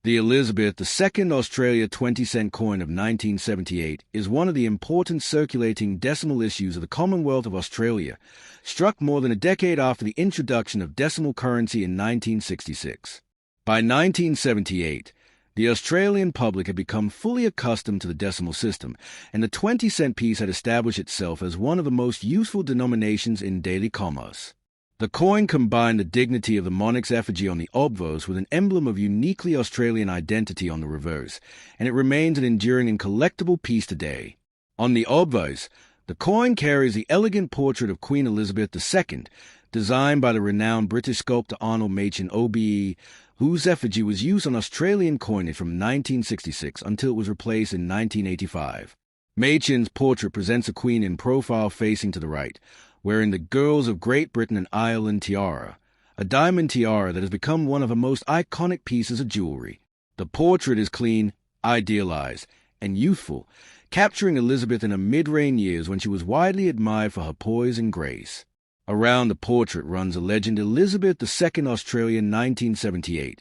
The Elizabeth II Australia 20-cent coin of 1978 is one of the important circulating decimal issues of the Commonwealth of Australia, struck more than a decade after the introduction of decimal currency in 1966. By 1978, the Australian public had become fully accustomed to the decimal system, and the 20-cent piece had established itself as one of the most useful denominations in daily commerce. The coin combined the dignity of the monarch's effigy on the obverse with an emblem of uniquely Australian identity on the reverse, and it remains an enduring and collectible piece today. On the obverse, the coin carries the elegant portrait of Queen Elizabeth II, designed by the renowned British sculptor Arnold Machen OBE, whose effigy was used on Australian coinage from 1966 until it was replaced in 1985. Machen's portrait presents a queen in profile facing to the right, wearing the Girls of Great Britain and Ireland tiara, a diamond tiara that has become one of the most iconic pieces of jewelry. The portrait is clean, idealized, and youthful, capturing Elizabeth in her mid-reign years when she was widely admired for her poise and grace. Around the portrait runs the legend Elizabeth II Australia 1978,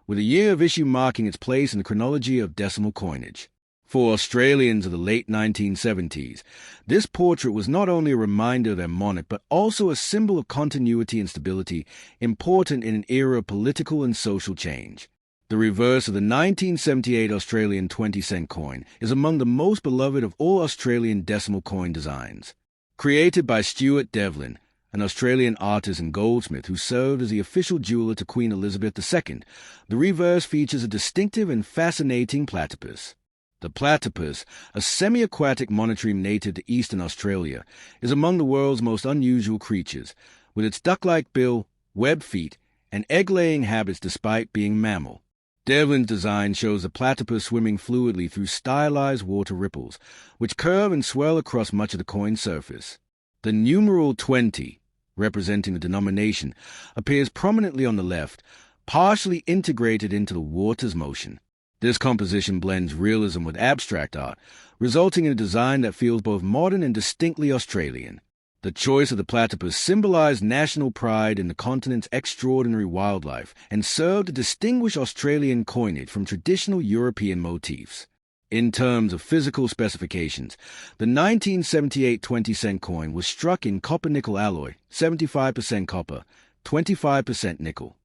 with a year of issue marking its place in the chronology of decimal coinage. For Australians of the late 1970s, this portrait was not only a reminder of their monarch, but also a symbol of continuity and stability, important in an era of political and social change. The reverse of the 1978 Australian 20-cent coin is among the most beloved of all Australian decimal coin designs. Created by Stuart Devlin, an Australian artist and goldsmith who served as the official jeweller to Queen Elizabeth II, the reverse features a distinctive and fascinating platypus. The platypus, a semi-aquatic monotremes native to eastern Australia, is among the world's most unusual creatures, with its duck-like bill, webbed feet, and egg-laying habits despite being mammal. Devlin's design shows the platypus swimming fluidly through stylized water ripples, which curve and swell across much of the coin's surface. The numeral 20, representing the denomination, appears prominently on the left, partially integrated into the water's motion. This composition blends realism with abstract art, resulting in a design that feels both modern and distinctly Australian. The choice of the platypus symbolized national pride in the continent's extraordinary wildlife and served to distinguish Australian coinage from traditional European motifs. In terms of physical specifications, the 1978 20-cent coin was struck in copper-nickel alloy, 75% copper, 25% nickel.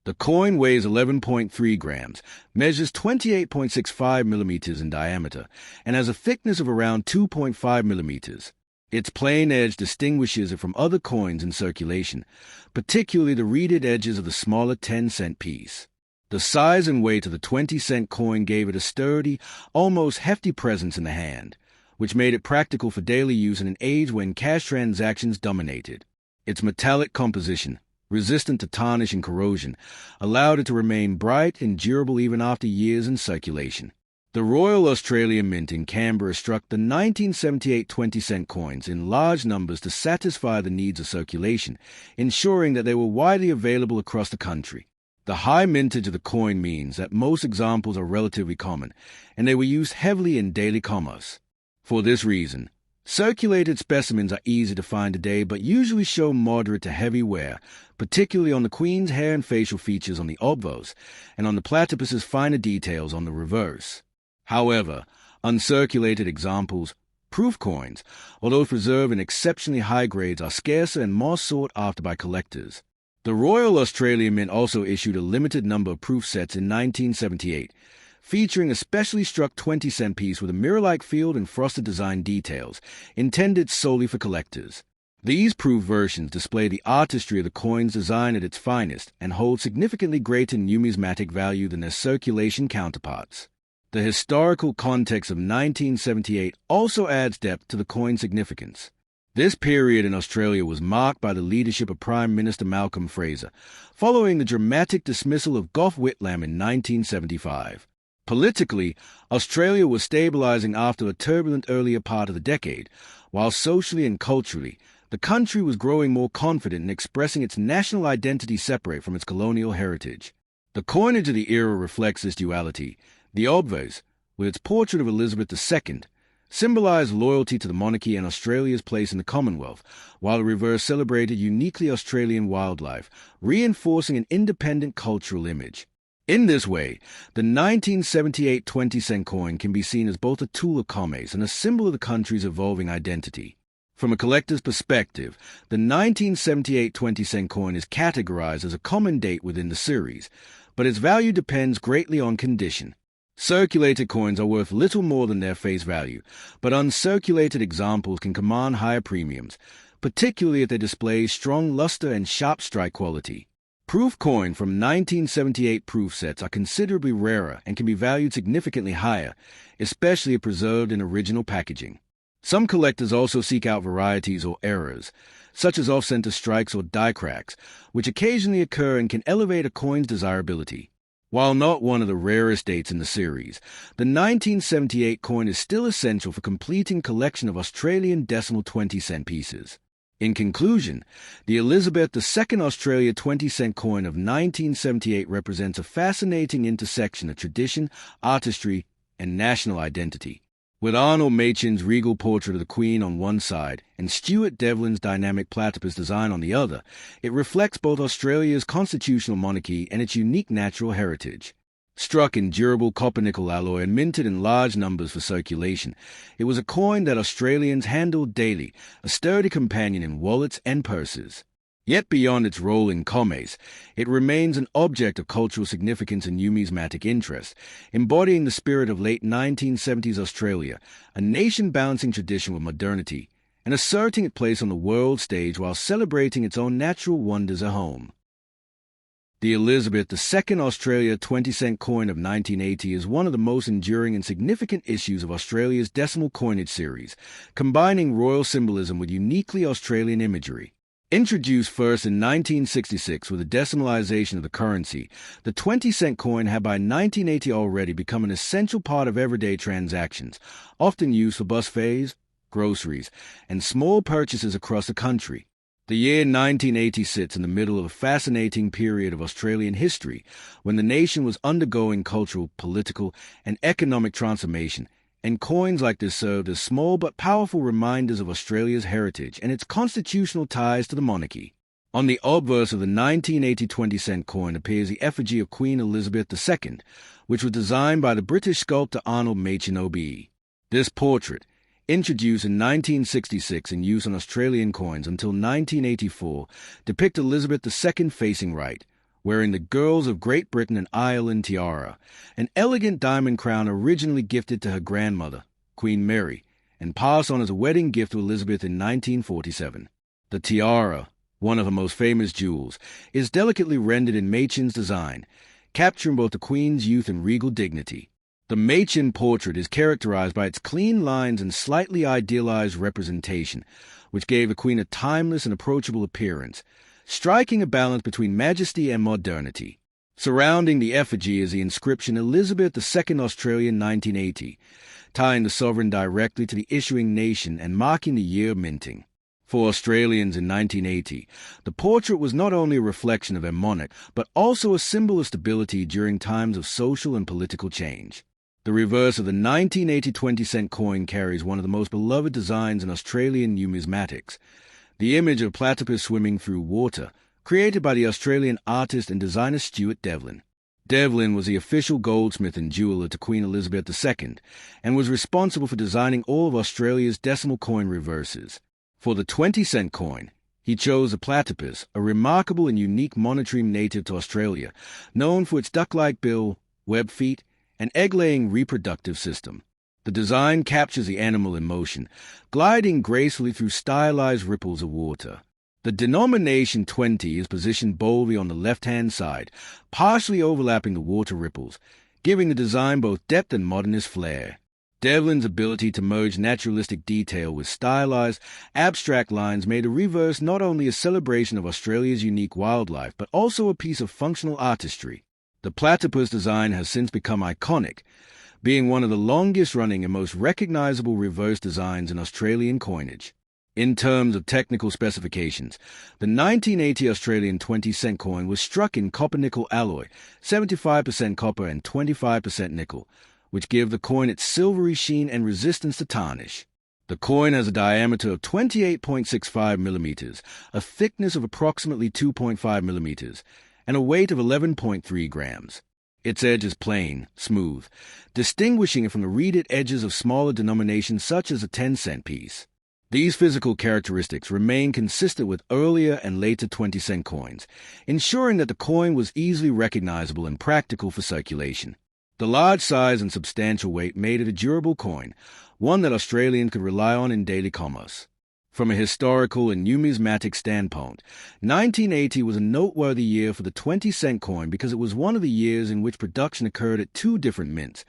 The coin weighs 11.3 grams, measures 28.65 millimeters in diameter, and has a thickness of around 2.5 millimeters. Its plain edge distinguishes it from other coins in circulation, particularly the reeded edges of the smaller 10-cent piece. The size and weight of the 20-cent coin gave it a sturdy, almost hefty presence in the hand, which made it practical for daily use in an age when cash transactions dominated. Its metallic composition, resistant to tarnish and corrosion, allowed it to remain bright and durable even after years in circulation. The Royal Australian Mint in Canberra struck the 1978 20-cent coins in large numbers to satisfy the needs of circulation, ensuring that they were widely available across the country. The high mintage of the coin means that most examples are relatively common, and they were used heavily in daily commerce. For this reason, circulated specimens are easy to find today but usually show moderate to heavy wear, particularly on the Queen's hair and facial features on the obverse, and on the platypus's finer details on the reverse. However, uncirculated examples, proof coins, although preserved in exceptionally high grades, are scarcer and more sought after by collectors. The Royal Australian Mint also issued a limited number of proof sets in 1978, featuring a specially struck 20-cent piece with a mirror-like field and frosted design details, intended solely for collectors. These proof versions display the artistry of the coin's design at its finest and hold significantly greater numismatic value than their circulation counterparts. The historical context of 1978 also adds depth to the coin's significance. This period in Australia was marked by the leadership of Prime Minister Malcolm Fraser, following the dramatic dismissal of Gough Whitlam in 1975. Politically, Australia was stabilizing after a turbulent earlier part of the decade, while socially and culturally, the country was growing more confident in expressing its national identity separate from its colonial heritage. The coinage of the era reflects this duality. The obverse, with its portrait of Elizabeth II, symbolized loyalty to the monarchy and Australia's place in the Commonwealth, while the reverse celebrated uniquely Australian wildlife, reinforcing an independent cultural image. In this way, the 1978 20-cent coin can be seen as both a tool of commerce and a symbol of the country's evolving identity. From a collector's perspective, the 1978 20-cent coin is categorized as a common date within the series, but its value depends greatly on condition. Circulated coins are worth little more than their face value, but uncirculated examples can command higher premiums, particularly if they display strong luster and sharp strike quality. Proof coin from 1978 proof sets are considerably rarer and can be valued significantly higher, especially if preserved in original packaging. Some collectors also seek out varieties or errors, such as off-center strikes or die cracks, which occasionally occur and can elevate a coin's desirability. While not one of the rarest dates in the series, the 1978 coin is still essential for completing a collection of Australian decimal 20-cent pieces. In conclusion, the Elizabeth II Australia 20-cent coin of 1978 represents a fascinating intersection of tradition, artistry, and national identity. With Arnold Machin's regal portrait of the Queen on one side and Stuart Devlin's dynamic platypus design on the other, it reflects both Australia's constitutional monarchy and its unique natural heritage. Struck in durable copper-nickel alloy and minted in large numbers for circulation, it was a coin that Australians handled daily, a sturdy companion in wallets and purses. Yet beyond its role in commerce, it remains an object of cultural significance and numismatic interest, embodying the spirit of late 1970s Australia, a nation balancing tradition with modernity, and asserting its place on the world stage while celebrating its own natural wonders at home. The Elizabeth II Australia 20-cent coin of 1980 is one of the most enduring and significant issues of Australia's decimal coinage series, combining royal symbolism with uniquely Australian imagery. Introduced first in 1966 with the decimalization of the currency, the 20-cent coin had by 1980 already become an essential part of everyday transactions, often used for bus fares, groceries, and small purchases across the country. The year 1980 sits in the middle of a fascinating period of Australian history when the nation was undergoing cultural, political, and economic transformation, and coins like this served as small but powerful reminders of Australia's heritage and its constitutional ties to the monarchy. On the obverse of the 1980 20-cent coin appears the effigy of Queen Elizabeth II, which was designed by the British sculptor Arnold Machin OBE. This portrait, introduced in 1966 and used on Australian coins until 1984, depicts Elizabeth II facing right, wearing the Girls of Great Britain and Ireland tiara, an elegant diamond crown originally gifted to her grandmother, Queen Mary, and passed on as a wedding gift to Elizabeth in 1947. The tiara, one of her most famous jewels, is delicately rendered in Machin's design, capturing both the Queen's youth and regal dignity. The Machin portrait is characterized by its clean lines and slightly idealized representation, which gave the Queen a timeless and approachable appearance, striking a balance between majesty and modernity. Surrounding the effigy is the inscription Elizabeth II Australian 1980, tying the sovereign directly to the issuing nation and marking the year of minting. For Australians in 1980, the portrait was not only a reflection of their monarch, but also a symbol of stability during times of social and political change. The reverse of the 1980 20-cent coin carries one of the most beloved designs in Australian numismatics, the image of platypus swimming through water, created by the Australian artist and designer Stuart Devlin. Devlin was the official goldsmith and jeweller to Queen Elizabeth II, and was responsible for designing all of Australia's decimal coin reverses. For the 20-cent coin, he chose a platypus, a remarkable and unique monotremes native to Australia, known for its duck-like bill, webbed feet, and egg-laying reproductive system. The design captures the animal in motion, gliding gracefully through stylized ripples of water. The denomination 20 is positioned boldly on the left-hand side, partially overlapping the water ripples, giving the design both depth and modernist flair. Devlin's ability to merge naturalistic detail with stylized, abstract lines made the reverse not only a celebration of Australia's unique wildlife, but also a piece of functional artistry. The platypus design has since become iconic, being one of the longest-running and most recognizable reverse designs in Australian coinage. In terms of technical specifications, the 1980 Australian 20-cent coin was struck in copper-nickel alloy, 75% copper and 25% nickel, which give the coin its silvery sheen and resistance to tarnish. The coin has a diameter of 28.65 millimeters, a thickness of approximately 2.5 millimeters, and a weight of 11.3 grams. Its edge is plain, smooth, distinguishing it from the reeded edges of smaller denominations such as a 10-cent piece. These physical characteristics remain consistent with earlier and later 20-cent coins, ensuring that the coin was easily recognizable and practical for circulation. The large size and substantial weight made it a durable coin, one that Australians could rely on in daily commerce. From a historical and numismatic standpoint, 1980 was a noteworthy year for the 20-cent coin because it was one of the years in which production occurred at two different mints,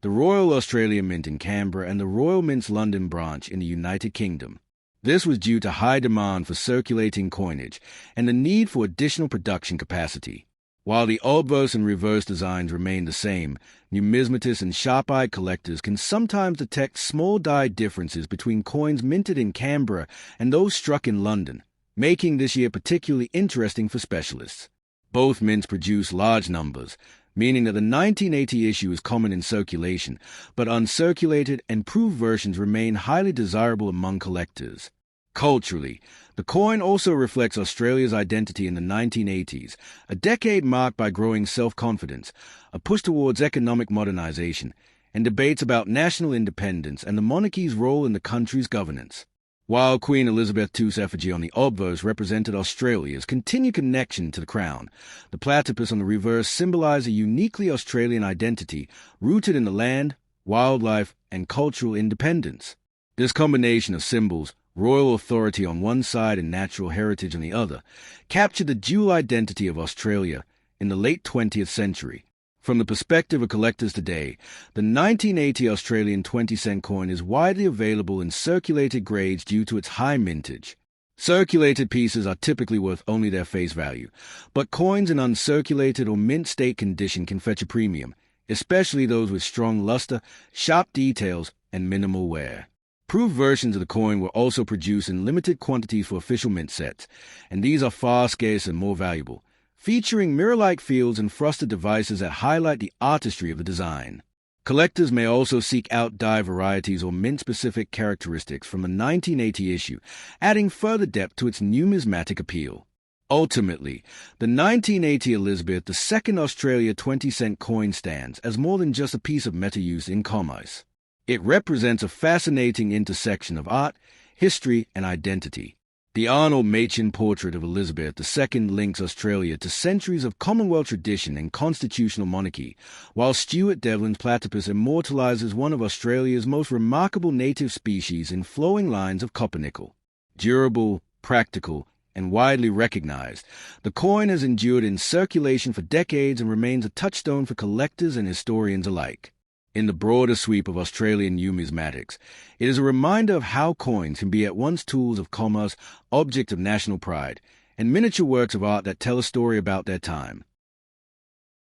the Royal Australia Mint in Canberra and the Royal Mint's London branch in the United Kingdom. This was due to high demand for circulating coinage and the need for additional production capacity. While the obverse and reverse designs remain the same, numismatists and sharp-eyed collectors can sometimes detect small die differences between coins minted in Canberra and those struck in London, making this year particularly interesting for specialists. Both mints produce large numbers, meaning that the 1980 issue is common in circulation, but uncirculated and proved versions remain highly desirable among collectors. Culturally, the coin also reflects Australia's identity in the 1980s, a decade marked by growing self-confidence, a push towards economic modernization, and debates about national independence and the monarchy's role in the country's governance. While Queen Elizabeth II's effigy on the obverse represented Australia's continued connection to the crown, the platypus on the reverse symbolized a uniquely Australian identity rooted in the land, wildlife, and cultural independence. This combination of symbols, royal authority on one side and natural heritage on the other, captured the dual identity of Australia in the late 20th century. From the perspective of collectors today, the 1980 Australian 20-cent coin is widely available in circulated grades due to its high mintage. Circulated pieces are typically worth only their face value, but coins in uncirculated or mint state condition can fetch a premium, especially those with strong luster, sharp details, and minimal wear. Proved versions of the coin were also produced in limited quantities for official mint sets, and these are far scarcer and more valuable, featuring mirror-like fields and frosted devices that highlight the artistry of the design. Collectors may also seek out die varieties or mint-specific characteristics from the 1980 issue, adding further depth to its numismatic appeal. Ultimately, the 1980 Elizabeth II Australia 20-cent coin stands as more than just a piece of metal used in commerce. It represents a fascinating intersection of art, history, and identity. The Arnold Machin portrait of Elizabeth II links Australia to centuries of Commonwealth tradition and constitutional monarchy, while Stuart Devlin's platypus immortalizes one of Australia's most remarkable native species in flowing lines of copper-nickel. Durable, practical, and widely recognized, the coin has endured in circulation for decades and remains a touchstone for collectors and historians alike. In the broader sweep of Australian numismatics, it is a reminder of how coins can be at once tools of commerce, objects of national pride, and miniature works of art that tell a story about their time.